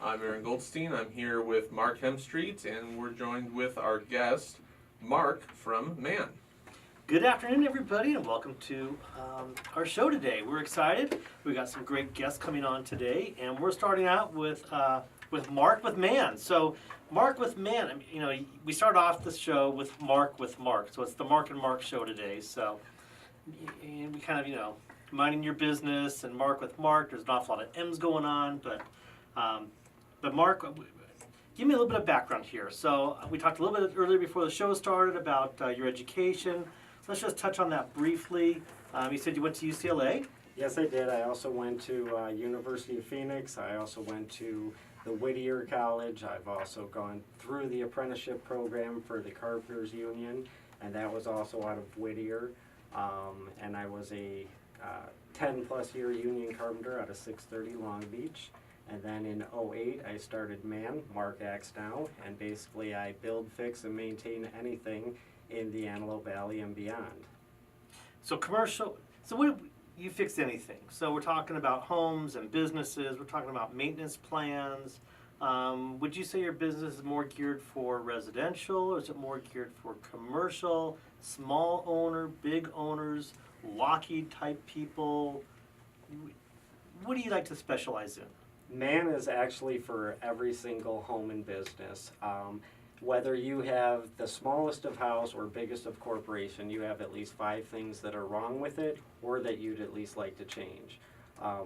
I'm Aaron Goldstein. I'm here with Mark Hemstreet, and we're joined with our guest, Mark from Man. Good afternoon, everybody, and welcome to our show today. We're excited. We got some great guests coming on today, and we're starting out with Mark with Man. So, Mark with Man. I mean, we start off the show with Mark, so it's the Mark and Mark show today. So, and we kind of minding your business and Mark with Mark. There's an awful lot of M's going on, but Mark, give me a little bit of background here. So we talked a little bit earlier before the show started about your education. So let's just touch on that briefly. You said you went to UCLA? Yes, I did. I also went to University of Phoenix. I also went to the Whittier College. I've also gone through the apprenticeship program for the Carpenters Union, and that was also out of Whittier. And I was a 10-plus year union carpenter out of 630 Long Beach. And then in 2008, I started Man, Mark Acts Now, and basically I build, fix, and maintain anything in the Antelope Valley and beyond. So commercial, so what, you fix anything. So we're talking about homes and businesses, we're talking about maintenance plans. Would you say your business is more geared for residential, or is it more geared for commercial, small owner, big owners, Lockheed type people? What do you like to specialize in? Man is actually for every single home and business. Whether you have the smallest of house or biggest of corporation, you have at least 5 things that are wrong with it or that you'd at least like to change.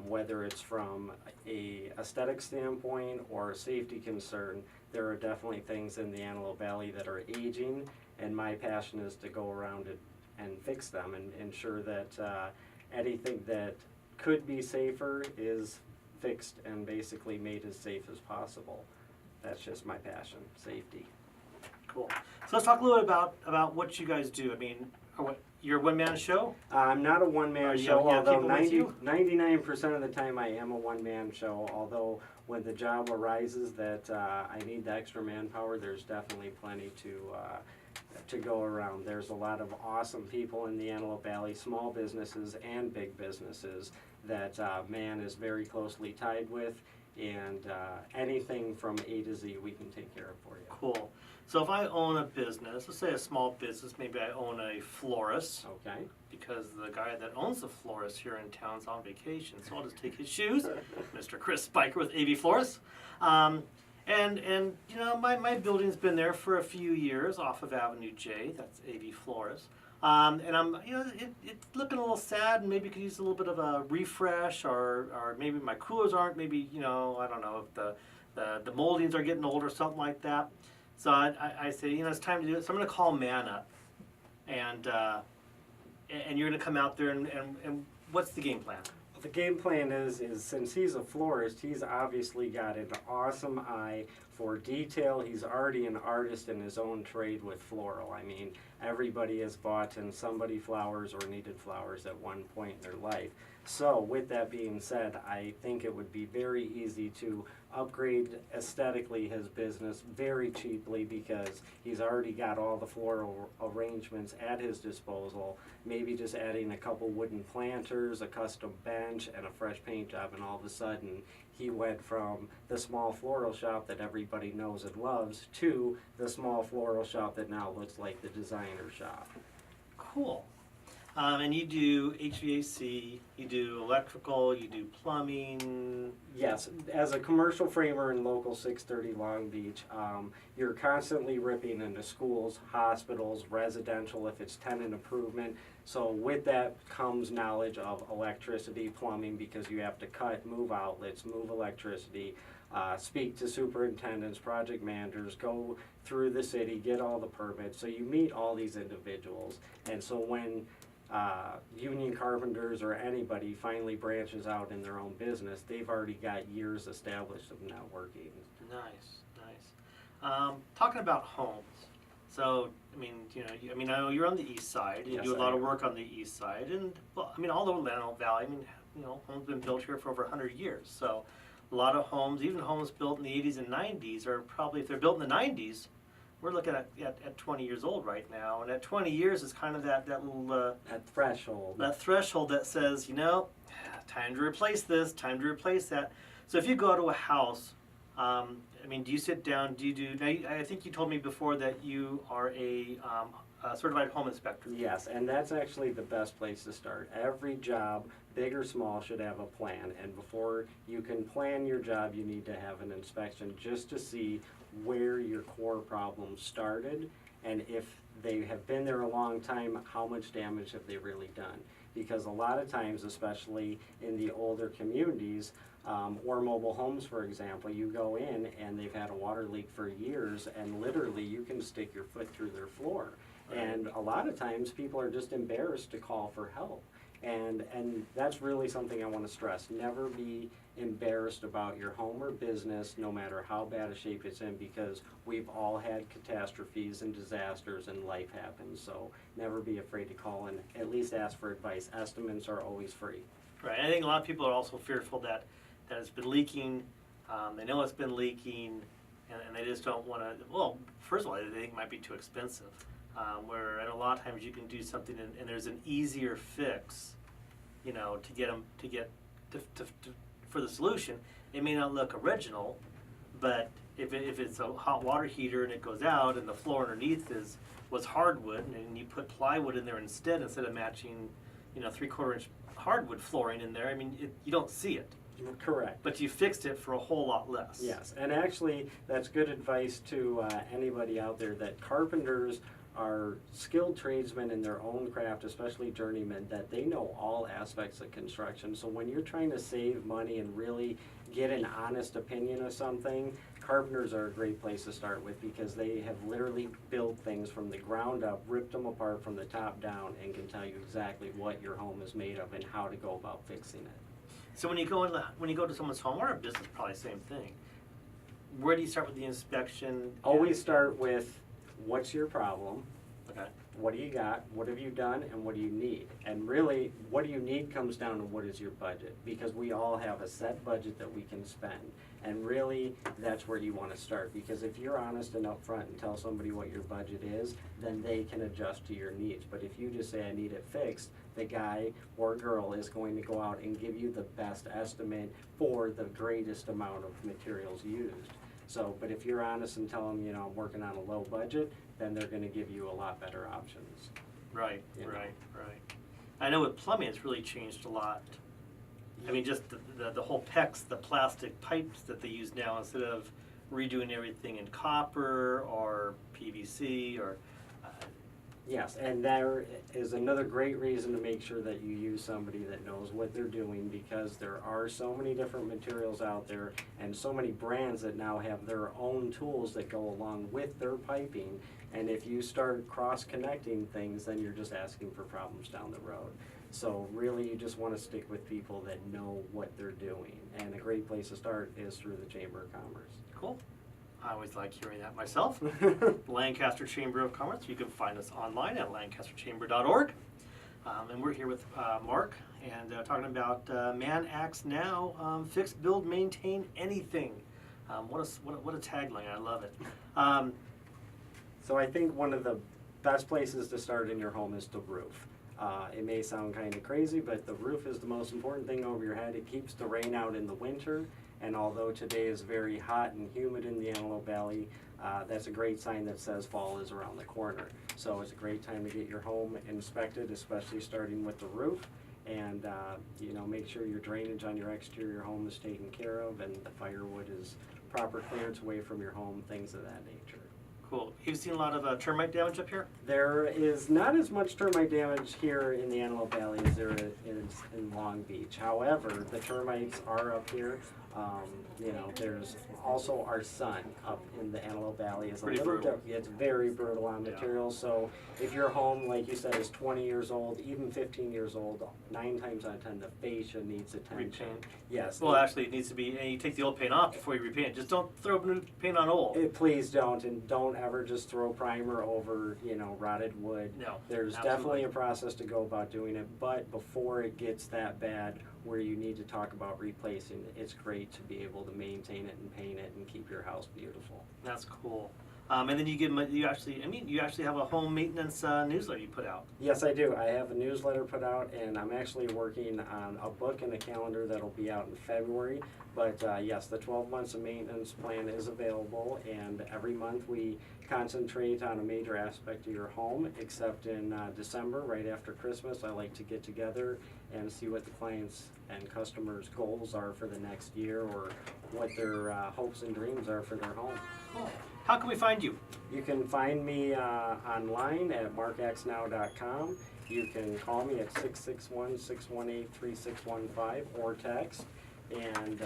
Whether it's from a aesthetic standpoint or a safety concern, there are definitely things in the Antelope Valley that are aging, and my passion is to go around it and fix them and ensure that anything that could be safer is fixed and basically made as safe as possible. That's just my passion, safety. Cool. So let's talk a little bit about what you guys do. I mean, you're a one-man show? I'm not a one-man you show, have although people with you? 99% of the time I am a one-man show, although when the job arises that I need the extra manpower, there's definitely plenty to go around. There's a lot of awesome people in the Antelope Valley, small businesses and big businesses that Man is very closely tied with, and anything from A to Z we can take care of for you. Cool. So if I own a business, let's say a small business, maybe I own a florist. Okay. Because the guy that owns the florist here in town's on vacation, so I'll just take his shoes, Mr. Chris Spiker with AV Florists. And my building's been there for a few years off of Avenue J. That's AV Florists. And I'm, it's looking a little sad, and maybe could use a little bit of a refresh, or maybe my coolers aren't. Maybe I don't know if the moldings are getting old or something like that. So I say it's time to do it. So I'm going to call Man up, and you're going to come out there and what's the game plan? The game plan is since he's a florist, he's obviously got an awesome eye for detail. He's already an artist in his own trade with floral. I mean, everybody has bought in somebody flowers or needed flowers at one point in their life. So with that being said, I think it would be very easy to upgrade aesthetically his business very cheaply because he's already got all the floral arrangements at his disposal. Maybe just adding a couple wooden planters, a custom bench, and a fresh paint job, and all of a sudden he went from the small floral shop that everybody knows and loves to the small floral shop that now looks like the designer shop. Cool. And you do HVAC, you do electrical, you do plumbing. Yes, as a commercial framer in local 630 Long Beach, you're constantly ripping into schools, hospitals, residential if it's tenant improvement. So with that comes knowledge of electricity, plumbing, because you have to cut, move outlets, move electricity, speak to superintendents, project managers, go through the city, get all the permits. So you meet all these individuals. And so when union carpenters or anybody finally branches out in their own business, they've already got years established of networking. Nice. Talking about homes. So, I know you're on the east side. You Yes, do a lot of work on the east side, and all over Antelope Valley. Homes been built here for over 100 years. So, a lot of homes, even homes built in the 80s and 90s, are probably, if they're built in the 90s, we're looking at 20 years old right now, and at 20 years is kind of that little that threshold. That threshold that says, time to replace this, time to replace that. So if you go to a house, I mean, do you sit down, do you do, now, I think you told me before that you are a certified home inspector. Yes, and that's actually the best place to start. Every job, big or small, should have a plan, and before you can plan your job, you need to have an inspection just to see where your core problems started, and if they have been there a long time, how much damage have they really done? Because a lot of times, especially in the older communities, or mobile homes, for example, you go in and they've had a water leak for years, and literally you can stick your foot through their floor. Right. And a lot of times, people are just embarrassed to call for help. And that's really something I want to stress. Never be embarrassed about your home or business, no matter how bad a shape it's in, because we've all had catastrophes and disasters and life happens. So never be afraid to call and at least ask for advice. Estimates are always free. Right, I think a lot of people are also fearful that it's been leaking, they know it's been leaking, and they just don't want to, well, first of all, they think it might be too expensive. Where a lot of times you can do something and there's an easier fix, you know, to get them for the solution. It may not look original, but if it's a hot water heater and it goes out and the floor underneath was hardwood and you put plywood in there instead of matching, you know, 3/4 inch hardwood flooring in there, I mean, you don't see it. Correct. But you fixed it for a whole lot less. Yes, and actually, that's good advice to anybody out there, that carpenters are skilled tradesmen in their own craft, especially journeymen, that they know all aspects of construction. So when you're trying to save money and really get an honest opinion of something, carpenters are a great place to start with, because they have literally built things from the ground up, ripped them apart from the top down, and can tell you exactly what your home is made of and how to go about fixing it. So when you go to someone's home or a business, probably the same thing. Where do you start with the inspection? Always start with, what's your problem? Okay. What do you got? What have you done? And what do you need? And really, what do you need comes down to what is your budget, because we all have a set budget that we can spend. And really, that's where you want to start, because if you're honest and upfront and tell somebody what your budget is, then they can adjust to your needs. But if you just say, I need it fixed, the guy or girl is going to go out and give you the best estimate for the greatest amount of materials used. So, but if you're honest and tell them, you know, I'm working on a low budget, then they're gonna give you a lot better options. Right, Yeah. right. I know with plumbing, it's really changed a lot. I mean, just the whole PEX, the plastic pipes that they use now, instead of redoing everything in copper or PVC or, Yes, and there is another great reason to make sure that you use somebody that knows what they're doing, because there are so many different materials out there and so many brands that now have their own tools that go along with their piping. And if you start cross-connecting things, then you're just asking for problems down the road. So really, you just want to stick with people that know what they're doing. And a great place to start is through the Chamber of Commerce. cool. I always like hearing that myself. Lancaster Chamber of Commerce. You can find us online at lancasterchamber.org. And we're here with Mark, and talking about Man Acts Now, Fix, Build, Maintain Anything. What a tagline. I love it. So I think one of the best places to start in your home is the roof. It may sound kind of crazy, but the roof is the most important thing over your head. It keeps the rain out in the winter, and although today is very hot and humid in the Antelope Valley, that's a great sign that says fall is around the corner. So it's a great time to get your home inspected, especially starting with the roof. And you know, make sure your drainage on your exterior home is taken care of, and the firewood is proper clearance away from your home, things of that nature. Cool. You've seen a lot of termite damage up here? There is not as much termite damage here in the Antelope Valley as there is in Long Beach. However, the termites are up here. You know, there's also our sun up in the Antelope Valley. Is Pretty brutal. It's very brutal on Yeah. materials. So if your home, like you said, is 20 years old, even 15 years old, 9 times out of 10, the fascia needs attention. Repaint. Yes. Well, actually, it needs to be, and you take the old paint off before you repaint. Just don't throw new paint on old. Please don't, and don't ever just throw primer over, you know, rotted wood. No, There's absolutely. definitely a process to go about doing it, but before it gets that bad where you need to talk about replacing it, it's great to be able to maintain it and paint it and keep your house beautiful. That's cool. And then you actually have a home maintenance newsletter you put out. Yes, I do. I have a newsletter put out, and I'm actually working on a book and a calendar that'll be out in February. But yes, the 12 months of maintenance plan is available, and every month we concentrate on a major aspect of your home, except in December, right after Christmas. I like to get together and see what the clients and customers' goals are for the next year, or what their hopes and dreams are for their home. Cool. How can we find you? You can find me online at markaxnow.com. You can call me at 661-618-3615 or text. And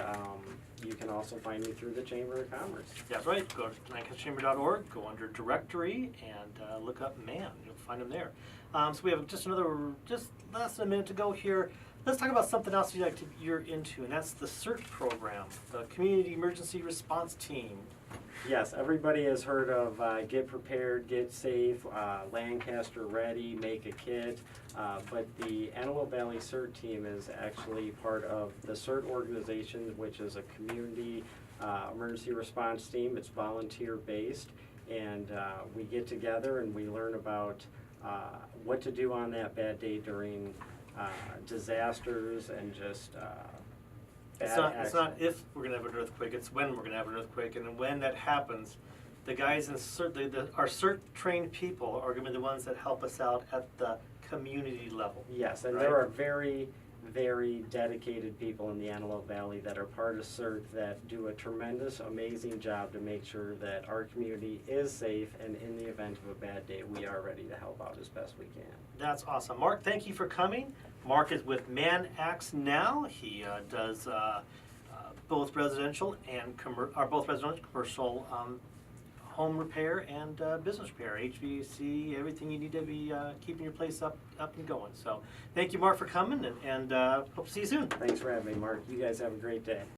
you can also find me through the Chamber of Commerce. That's right. Go to lancasterchamber.org, go under directory, and look up MAN. You'll find them there. So we have just less than a minute to go here. Let's talk about something else you're into, and that's the CERT program, the Community Emergency Response Team. Yes, everybody has heard of Get Prepared, Get Safe, Lancaster Ready, Make a Kit, but the Antelope Valley CERT team is actually part of the CERT organization, which is a community emergency response team. It's volunteer based, and we get together and we learn about what to do on that bad day during disasters and just It's not if we're going to have an earthquake, it's when we're going to have an earthquake. And when that happens, the guys in CERT, our CERT trained people are going to be the ones that help us out at the community level. Yes, and right? there are very, very dedicated people in the Antelope Valley that are part of CERT that do a tremendous, amazing job to make sure that our community is safe, and in the event of a bad day, we are ready to help out as best we can. That's awesome. Mark, thank you for coming. Mark is with Man Acts Now. He does both residential and commercial home repair and business repair, HVAC, everything you need to be keeping your place up and going. So thank you, Mark, for coming, and hope to see you soon. Thanks for having me, Mark. You guys have a great day.